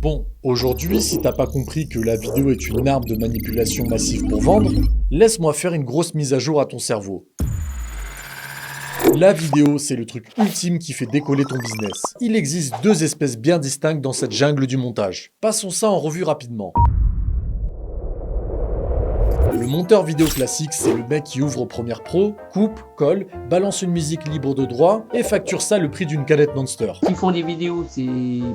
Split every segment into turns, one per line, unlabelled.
Bon, aujourd'hui, si t'as pas compris que la vidéo est une arme de manipulation massive pour vendre, laisse-moi faire une grosse mise à jour à ton cerveau. La vidéo, c'est le truc ultime qui fait décoller ton business. Il existe deux espèces bien distinctes dans cette jungle du montage. Passons ça en revue rapidement. Le monteur vidéo classique, c'est le mec qui ouvre Premiere Pro, coupe, colle, balance une musique libre de droit et facture ça le prix d'une canette Monster.
S'ils font des vidéos, c'est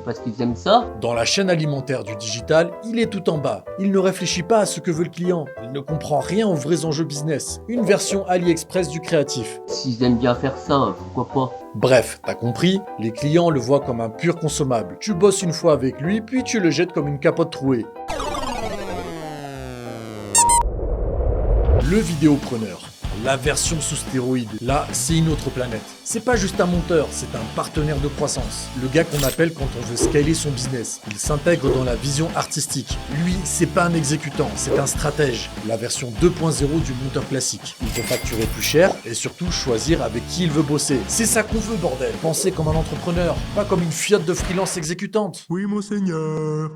parce qu'ils aiment ça.
Dans la chaîne alimentaire du digital, il est tout en bas. Il ne réfléchit pas à ce que veut le client. Il ne comprend rien aux vrais enjeux business. Une version AliExpress du créatif.
S'ils aiment bien faire ça, pourquoi pas.
Bref, t'as compris, les clients le voient comme un pur consommable. Tu bosses une fois avec lui, puis tu le jettes comme une capote trouée. Le vidéopreneur, la version sous stéroïde, là c'est une autre planète. C'est pas juste un monteur, c'est un partenaire de croissance. Le gars qu'on appelle quand on veut scaler son business. Il s'intègre dans la vision artistique. Lui, c'est pas un exécutant, c'est un stratège. La version 2.0 du monteur classique. Il peut facturer plus cher et surtout choisir avec qui il veut bosser. C'est ça qu'on veut, bordel. Penser comme un entrepreneur, pas comme une fiotte de freelance exécutante.
Oui, monseigneur.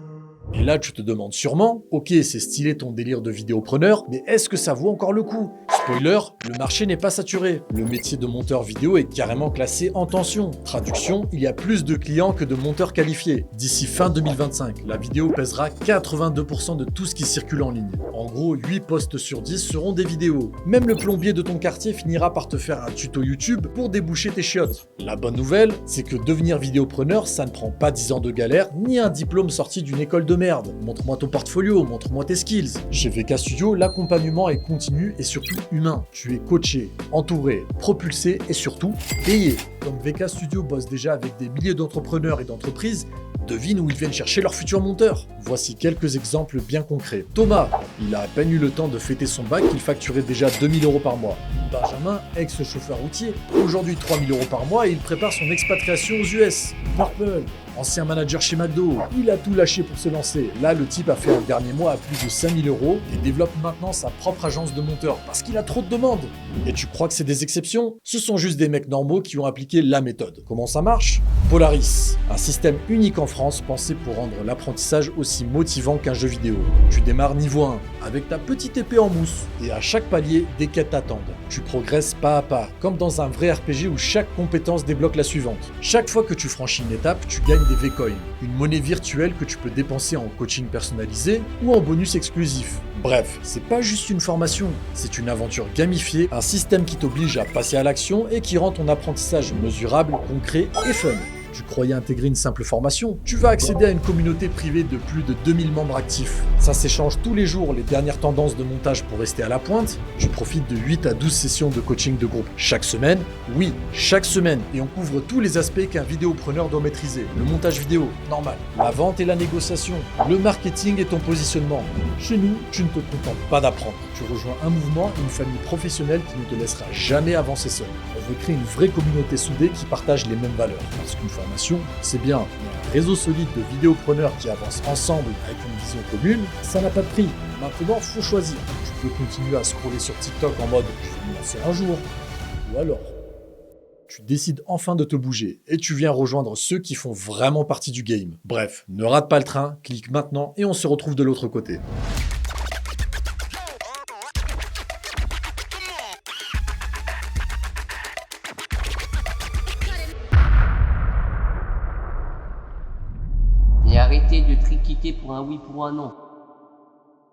Et là, tu te demandes sûrement, ok, c'est stylé ton délire de vidéopreneur, mais est-ce que ça vaut encore le coup? Spoiler, le marché n'est pas saturé. Le métier de monteur vidéo est carrément classé en tension. Traduction, il y a plus de clients que de monteurs qualifiés. D'ici fin 2025, la vidéo pèsera 82% de tout ce qui circule en ligne. En gros, 8 posts sur 10 seront des vidéos. Même le plombier de ton quartier finira par te faire un tuto YouTube pour déboucher tes chiottes. La bonne nouvelle, c'est que devenir vidéopreneur, ça ne prend pas 10 ans de galère, ni un diplôme sorti d'une école de merde. Montre-moi ton portfolio, montre-moi tes skills. Chez VK Studio, l'accompagnement est continu et surtout humain. Tu es coaché, entouré, propulsé et surtout payé. Comme VK Studio bosse déjà avec des milliers d'entrepreneurs et d'entreprises, devine où ils viennent chercher leurs futurs monteurs. Voici quelques exemples bien concrets. Thomas, il a à peine eu le temps de fêter son bac qu'il facturait déjà 2000 € par mois. Benjamin, ex-chauffeur routier, aujourd'hui 3000 € par mois et il prépare son expatriation aux US. Purple, ancien manager chez McDo, il a tout lâché pour se lancer. Là, le type a fait un dernier mois à plus de 5000 € et développe maintenant sa propre agence de monteurs parce qu'il a trop de demandes. Et tu crois que c'est des exceptions? Ce sont juste des mecs normaux qui ont appliqué la méthode. Comment ça marche? Polaris, un système unique en France pensé pour rendre l'apprentissage aussi motivant qu'un jeu vidéo. Tu démarres niveau 1 avec ta petite épée en mousse et à chaque palier, des quêtes t'attendent. Tu progresses pas à pas, comme dans un vrai RPG où chaque compétence débloque la suivante. Chaque fois que tu franchis une étape, tu gagnes des V-Coins, une monnaie virtuelle que tu peux dépenser en coaching personnalisé ou en bonus exclusif. Bref, c'est pas juste une formation, c'est une aventure gamifiée, un système qui t'oblige à passer à l'action et qui rend ton apprentissage mesurable, concret et fun. Tu croyais intégrer une simple formation? Tu vas accéder à une communauté privée de plus de 2000 membres actifs. Ça s'échange tous les jours les dernières tendances de montage pour rester à la pointe. Tu profites de 8 à 12 sessions de coaching de groupe chaque semaine. Oui, chaque semaine. Et on couvre tous les aspects qu'un vidéopreneur doit maîtriser. Le montage vidéo, normal. La vente et la négociation. Le marketing et ton positionnement. Chez nous, tu ne te contentes pas d'apprendre. Tu rejoins un mouvement et une famille professionnelle qui ne te laissera jamais avancer seul. On veut créer une vraie communauté soudée qui partage les mêmes valeurs. Parce qu'une formation, c'est bien, mais un réseau solide de vidéopreneurs qui avancent ensemble avec une vision commune, ça n'a pas de prix. Maintenant, faut choisir. Tu peux continuer à scroller sur TikTok en mode « je vais me lancer un jour ». Ou alors, tu décides enfin de te bouger et tu viens rejoindre ceux qui font vraiment partie du game. Bref, ne rate pas le train, clique maintenant et on se retrouve de l'autre côté.
Et arrêtez de triquitter pour un oui, pour un non.